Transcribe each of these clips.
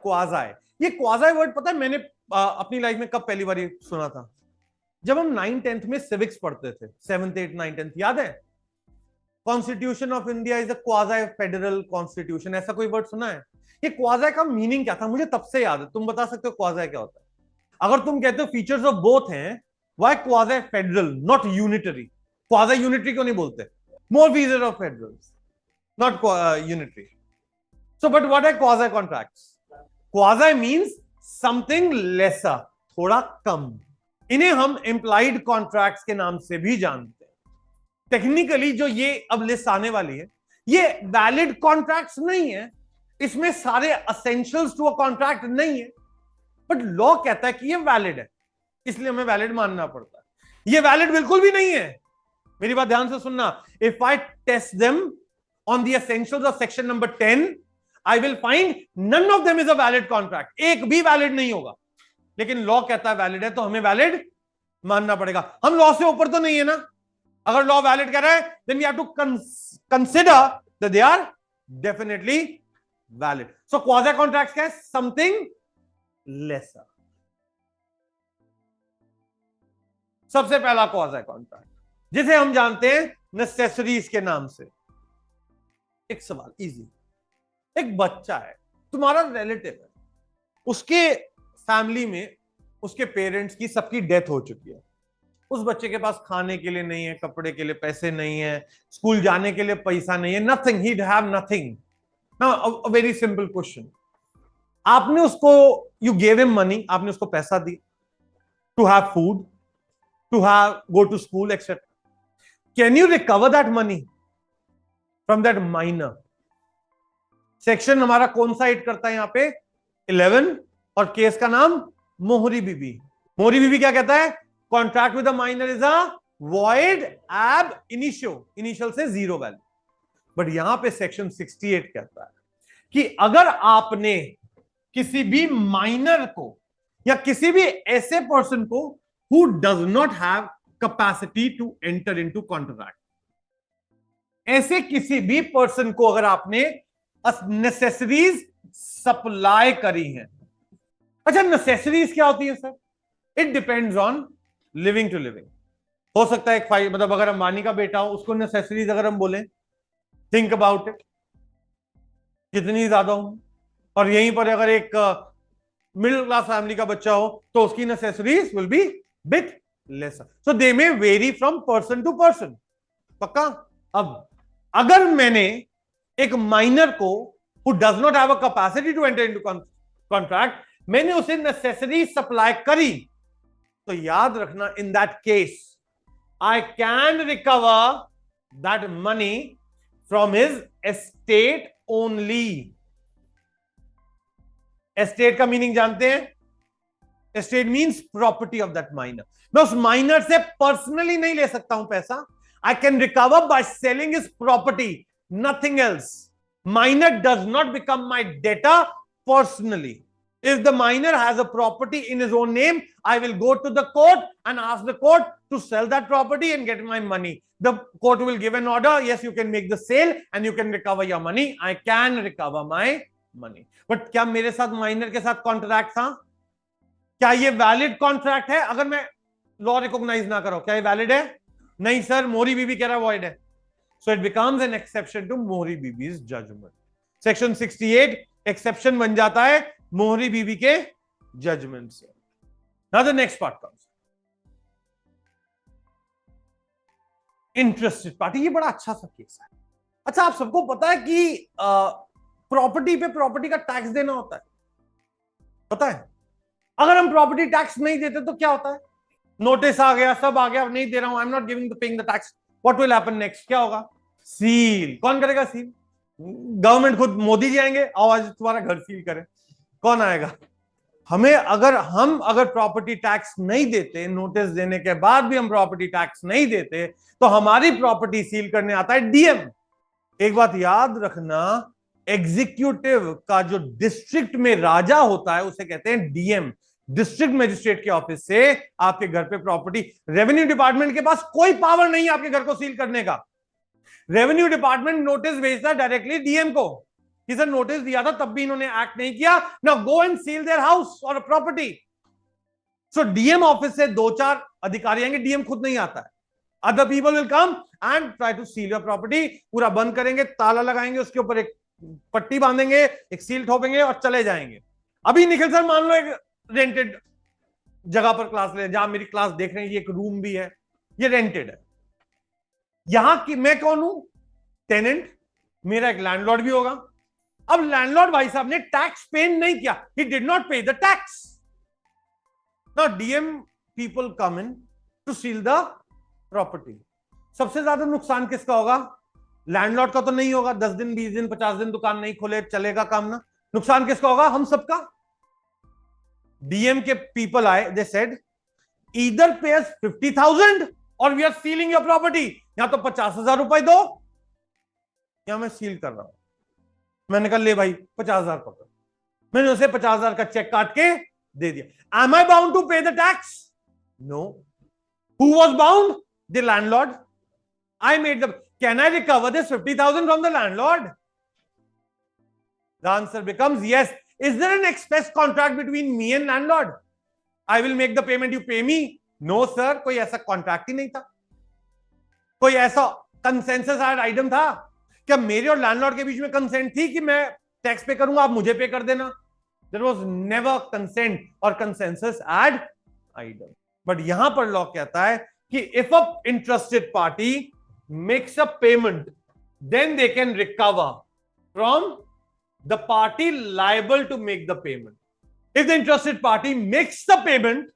Quasi, ये quasi word पता है मैंने अपनी लाइफ में कब पहली बार सुना था? जब हम 9th-10th में सिविक्स पढ़ते थे, 7th 8th 9th 10th, याद है? Constitution of India is a quasi federal constitution, ऐसा कोई वर्ड सुना है? ये क्वाजाई का मीनिंग क्या था मुझे तब से याद है, तुम बता सकते हो क्वाजाई क्या होता है? अगर तुम कहते हो फीचर्स ऑफ बोथ हैं, why quasi federal not unitary? Quasi unitary क्यों नहीं बोलते? More feature of federal, not unitary. So but what are quasi contracts? Quasi means something lesser, थोड़ा कम. इन्हें हम इंप्लाइड कॉन्ट्रैक्ट्स के नाम से भी जानते हैं. टेक्निकली जो ये अब लिस्ट आने वाली है, ये वैलिड कॉन्ट्रैक्ट्स नहीं है, इसमें सारे असेंशियल्स टू अ कॉन्ट्रैक्ट नहीं है, बट लॉ कहता है कि ये वैलिड है, इसलिए हमें वैलिड मानना पड़ता है. ये वैलिड बिल्कुल भी नहीं है. मेरी बात ध्यान से सुनना. If I test them on the essentials of section number 10, I will find none of them is a valid contract. एक भी वैलिड नहीं होगा, लेकिन लॉ कहता है वैलिड है, तो हमें वैलिड मानना पड़ेगा. हम लॉ से ऊपर तो नहीं है ना. अगर लॉ वैलिड कह रहा है, then we have to consider that they are definitely valid. So quasi contracts क्या है? Something lesser. सबसे पहला क्वाज़ी कॉन्ट्रैक्ट जिसे हम जानते हैं नेसेसरीज के नाम से. एक सवाल इजी. एक बच्चा है, तुम्हारा रिलेटिव है, उसके फैमिली में उसके पेरेंट्स की सबकी डेथ हो चुकी है. उस बच्चे के पास खाने के लिए नहीं है, कपड़े के लिए पैसे नहीं है, स्कूल जाने के लिए पैसा नहीं है, nothing, he have nothing. Now a very simple question. आपने उसको, यू गेव हिम मनी, आपने उसको पैसा दिया to have food, to have go to school etcetera. Can you recover that money from that minor? Section हमारा कौन सा hit करता है यहां पे? 11. और केस का नाम मोहरी बीबी. मोहरी बीबी क्या कहता है? Contract with the minor is a void एब इनिशियो, इनिशियल से जीरो वैल्यू. बट यहां पे सेक्शन 68 कहता है कि अगर आपने किसी भी माइनर को या किसी भी ऐसे पर्सन को who does not have capacity to enter into contract, ऐसे किसी भी पर्सन को अगर आपने नेसेसरीज सप्लाई करी है. अच्छा, नेसेसरीज क्या होती है sir? It depends on living to living. हो सकता है एक मतलब अगर अंबानी का बेटा हो, उसको नेसेसरीज अगर हम बोले, थिंक अबाउट इट, कितनी ज्यादा हो. और यहीं पर अगर एक मिडिल क्लास फैमिली का बच्चा हो, तो उसकी necessaries will be bit lesser. So they may vary from person to person. पक्का? अब अगर मैंने एक माइनर को who does not have a capacity to enter into contract, मैंने उसे नेसेसरी सप्लाई करी, तो याद रखना, in that case I can recover that money from his estate only. Estate का मीनिंग जानते हैं? Estate means property of that minor. मैं उस माइनर से पर्सनली नहीं ले सकता हूं पैसा. I can recover by selling his property, nothing else. Minor does not become my debtor personally. If the minor has a property in his own name, I will go to the court and ask the court to sell that property and get my money. The court will give an order. Yes, you can make the sale and you can recover your money. I can recover my money. But क्या मेरे साथ minor के साथ contract था? क्या ये valid contract है? अगर मैं लॉ रिकॉग्नाइज ना करो, क्या ये वैलिड है? नहीं सर, मोरी बीबी कह रहा है वॉइड है. So it becomes an exception to मोहरी बीबी's judgment. Section 68 exception बन जाता है मोहरी बीबी के जजमेंट से. Now the next part comes. Interested party. ये बड़ा अच्छा सा केस है. अच्छा, आप सबको पता है कि प्रॉपर्टी पे प्रॉपर्टी का टैक्स देना होता है? पता है? अगर हम प्रॉपर्टी टैक्स नहीं देते तो क्या होता है? नोटिस आ गया, सब आ गया, नहीं दे रहा हूं, I am not giving the paying the tax. What will happen next? क्या होगा? सील. कौन करेगा सील? गवर्नमेंट खुद. मोदी जी आएंगे, आओ आज तुम्हारा घर सील करें. कौन आएगा? हमें अगर प्रॉपर्टी टैक्स नहीं देते, नोटिस देने के बाद भी हम प्रॉपर्टी टैक्स नहीं देते, तो हमारी प्रॉपर्टी सील करने आता है डीएम. एक बात याद रखना, एग्जीक्यूटिव का जो डिस्ट्रिक्ट में राजा होता है उसे कहते हैं डीएम. डिस्ट्रिक्ट मजिस्ट्रेट के ऑफिस से आपके घर पे प्रॉपर्टी, रेवेन्यू डिपार्टमेंट के पास कोई पावर नहीं है आपके घर को सील करने का. रेवेन्यू डिपार्टमेंट नोटिस भेजता है डायरेक्टली डीएम को. कि सर नोटिस दिया था तब भी इन्होंने एक्ट नहीं किया, now go and seal their house और प्रॉपर्टी। सो डीएम ऑफिस से 2-4 अधिकारी आएंगे, डीएम खुद नहीं आता है, other people will come and try to seal your property. पूरा बंद करेंगे, ताला लगाएंगे, उसके ऊपर एक पट्टी बांधेंगे, एक सील ठोपेंगे और चले जाएंगे। अभी निखिल सर मान लो एक रेंटेड जगह पर क्लास ले, जहां मेरी क्लास देख रहे हैं, ये एक रूम भी है, ये रेंटेड है। यहां की मैं कौन हूं? टेनेंट। मेरा एक लैंडलॉर्ड भी होगा। अब लैंडलॉर्ड भाई साहब ने टैक्स पे नहीं किया, he did not pay the tax. Now DM people come in to seal the property. सबसे ज्यादा नुकसान किसका होगा? लैंडलॉर्ड का तो नहीं होगा, 10 दिन 20 दिन 50 दिन दुकान नहीं खोले चलेगा काम ना। नुकसान किसका होगा? हम सबका। डीएम के पीपल आए, दे सेड ईदर पे अस 50,000 और we are sealing your property. या तो 50,000 रुपए दो या मैं सील कर रहा हूं। मैंने कहा ले भाई 50,000 पकड़। मैंने उसे 50,000 का चेक काट के दे दिया। Am I bound to pay the tax? No. Who was bound? The landlord. I made the, can I recover this 50,000 from the landlord? The answer becomes yes. Is there an express contract between me and landlord? I will make the payment, you pay me? No sir, कोई ऐसा contract ही नहीं था। कोई ऐसा consensus item था क्या मेरे और लैंडलॉर्ड के बीच में कंसेंट थी कि मैं टैक्स पे करूंगा, आप मुझे पे कर देना? देयर वाज नेवर कंसेंट और कंसेंसस एड आइटम। बट यहां पर लॉ कहता है कि if a interested party makes a payment, then they can recover from the party liable to make the payment. If the interested party makes the payment,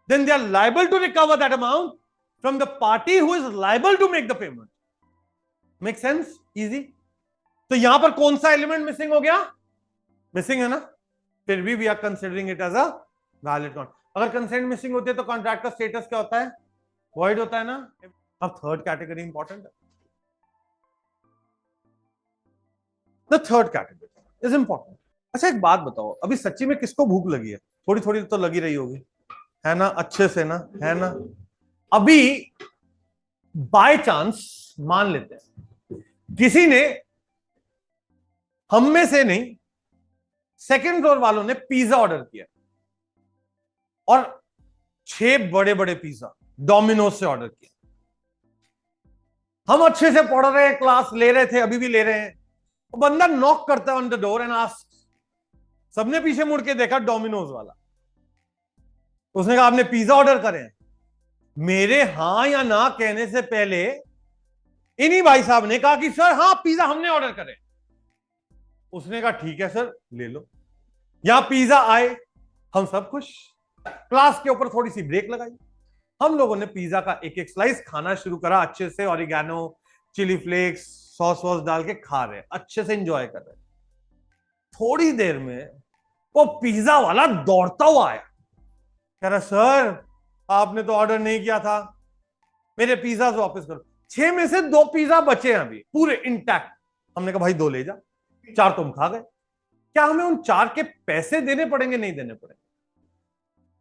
then they are liable to recover that amount from the party who is liable to make the payment. Make sense? Easy? तो यहां पर कौन सा element missing हो गया? Missing है ना, फिर भी we are considering it as a valid contract. अगर कंसेंट मिसिंग होती है तो कॉन्ट्रैक्ट का स्टेटस क्या होता है? वॉइड होता है ना। अब थर्ड कैटेगरी इंपॉर्टेंट है। The third category is important. अच्छा एक बात बताओ, अभी सच्ची में किसको भूख लगी है? थोड़ी थोड़ी तो लगी रही होगी, है ना? अच्छे से ना, है ना? अभी बाय चांस मान लेते हैं किसी ने, हम में से नहीं, सेकंड फ्लोर वालों ने पिज्जा ऑर्डर किया और 6 बड़े बड़े पिज्जा डोमिनोज से ऑर्डर किया। हम अच्छे से पढ़ रहे हैं, क्लास ले रहे थे, अभी भी ले रहे हैं। वो बंदा नॉक करता है on the door and ask, सबने पीछे मुड़ के देखा, डोमिनोज वाला। उसने कहा आपने पिज्जा ऑर्डर करे हैं? मेरे हां या ना कहने से पहले इन्हीं भाई साहब ने कहा कि सर हाँ पिज्जा हमने ऑर्डर करे। उसने कहा ठीक है सर ले लो। यहां पिज्जा आए, हम सब खुश। क्लास के ऊपर थोड़ी सी ब्रेक लगाई, हम लोगों ने पिज्जा का एक एक स्लाइस खाना शुरू करा, अच्छे से ऑरिगेनो, चिली फ्लेक्स, सॉस वॉस डाल के खा रहे, अच्छे से एंजॉय कर रहे। थोड़ी देर में वो पिज्जा वाला दौड़ता हुआ आया, कह रहा सर आपने तो ऑर्डर नहीं किया था, मेरे पिज्जा वापस करो। 6 में से 2 पिज्जा बचे हैं अभी पूरे इंटैक्ट। हमने कहा भाई 2 ले जा, 4 तुम खा गए। क्या हमें उन 4 के पैसे देने पड़ेंगे? नहीं देने पड़ेंगे।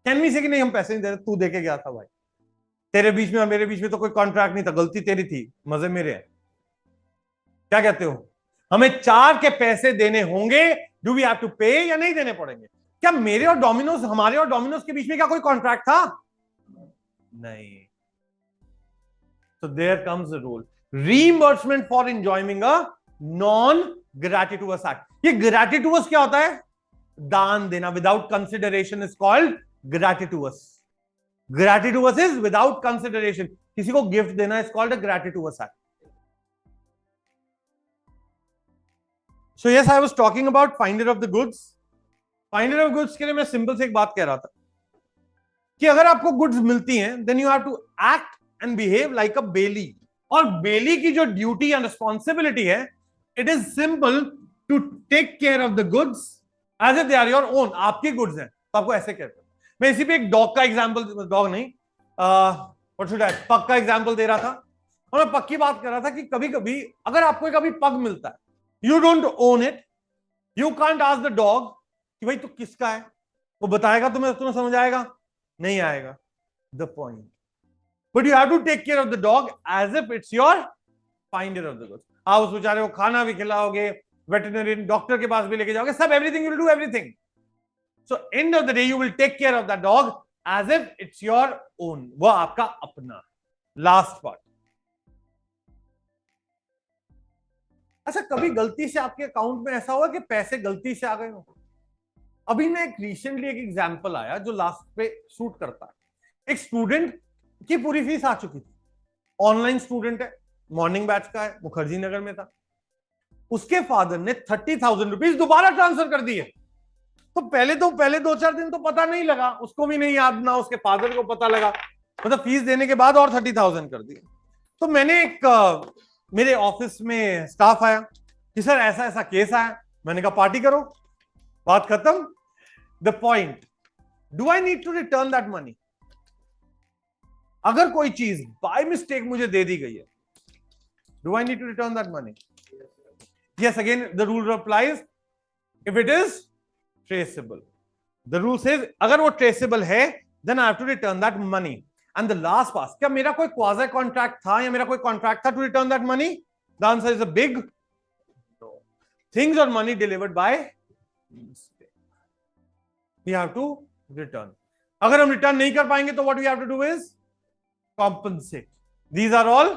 कैन वी से कि नहीं हम पैसे नहीं दे रहे, तू देके गया था भाई, तेरे बीच में और मेरे बीच में तो कोई कॉन्ट्रैक्ट नहीं था, गलती तेरी थी, मजे मेरे हैं। क्या कहते हो? हमें 4 के पैसे देने होंगे, डू वी हैव टू पे, या नहीं देने पड़ेंगे? क्या मेरे और डोमिनोज, हमारे और डोमिनोज के बीच में क्या कोई कॉन्ट्रैक्ट था? नहीं। So there comes the rule, reimbursement for enjoying a non-gratuitous act. ये gratuitous क्या होता है? दान देना, without consideration is called gratuitous. Gratuitous is without consideration. किसी को गिफ्ट देना is called a gratuitous act. So yes, I was talking about finder of the goods. Finder of goods के लिए मैं सिंपल से एक बात कह रहा था कि अगर आपको गुड्स मिलती हैं, then you have to act and behave like a bailey. और बेली की जो ड्यूटी एंड रिस्पॉन्सिबिलिटी है, it is simple to take care of the goods as if they are your own. आपकी गुड्स हैं तो आपको ऐसे कहते हैं। मैं इसी पे एक डॉग का एग्जांपल, डॉग नहीं, व्हाट शुड आई, पग का एग्जांपल दे रहा था। और मैं पग की बात कर रहा था कि कभी कभी अगर आपको कभी पग मिलता है, you don't own it, you can't ask the dog कि भाई तू किसका है। वो बताएगा तुम्हें समझ आएगा? नहीं आएगा। The point, but you have to take care of the dog as if it's your finder of the goods. आप उस बेचारे को खाना भी खिलाओगे, वेटरनरियन, डॉक्टर के पास भी लेके जाओगे, सब everything, you will do everything. So end of the day you will take care of that dog as if it's your own, वो आपका अपना. Last part. अच्छा, कभी गलती से आपके अकाउंट में ऐसा हुआ कि पैसे गलती से आ गए हो? अभी मैं एक रिसेंटली एक एग्जांपल आया जो लास्ट पे शूट करता है. एक स्टूडेंट की पूरी फीस आ चुकी थी, ऑनलाइन स्टूडेंट है, मॉर्निंग बैच का है, मुखर्जी नगर में था. उसके फादर ने 30,000 रुपीज दोबारा ट्रांसफर कर दिए. तो पहले 2-4 दिन तो पता नहीं लगा, उसको भी नहीं याद, ना उसके फादर को पता लगा. मतलब फीस देने के बाद और 30,000 कर दिए. तो मैंने मेरे ऑफिस में स्टाफ आया कि सर ऐसा ऐसा केस आया. मैंने कहा पार्टी करो, बात खत्म. The point, do I need to return that money? अगर कोई चीज बाय मिस्टेक मुझे दे दी गई है, do I need to return that money? Yes, again, the rule applies if it is traceable. The rule says अगर वो traceable है, then I have to return that money. And the last part, क्या मेरा कोई quasi contract था या मेरा कोई contract था to return that money? The answer is a big no. Things or money delivered by mistake, we have to return. अगर हम return नहीं कर पाएंगे तो what we have to do is compensate. These are all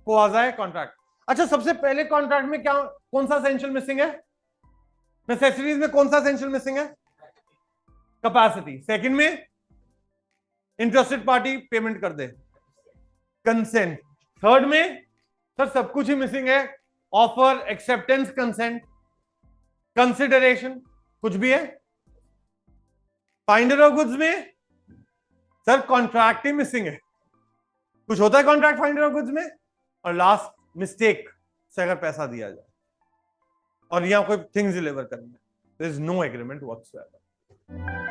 quasi contract. अच्छा, सबसे पहले contract में क्या, कौन सा एसेंशियल मिसिंग है? नेसेसिटीज में कौन सा एसेंशियल मिसिंग है? कैपेसिटी. सेकंड में इंटरेस्टेड पार्टी पेमेंट कर दे, कंसेंट. थर्ड में सर सब कुछ ही मिसिंग है, ऑफर, एक्सेप्टेंस, कंसेंट, कंसिडरेशन, कुछ भी है. फाइंडर ऑफ गुड्स में सर कॉन्ट्रैक्ट ही मिसिंग है, कुछ होता है कॉन्ट्रैक्ट फाइंडर ऑफ गुड्स में. और लास्ट मिस्टेक से अगर पैसा दिया जाए और यहां कोई थिंग्स डिलीवर करना है, there is no agreement whatsoever.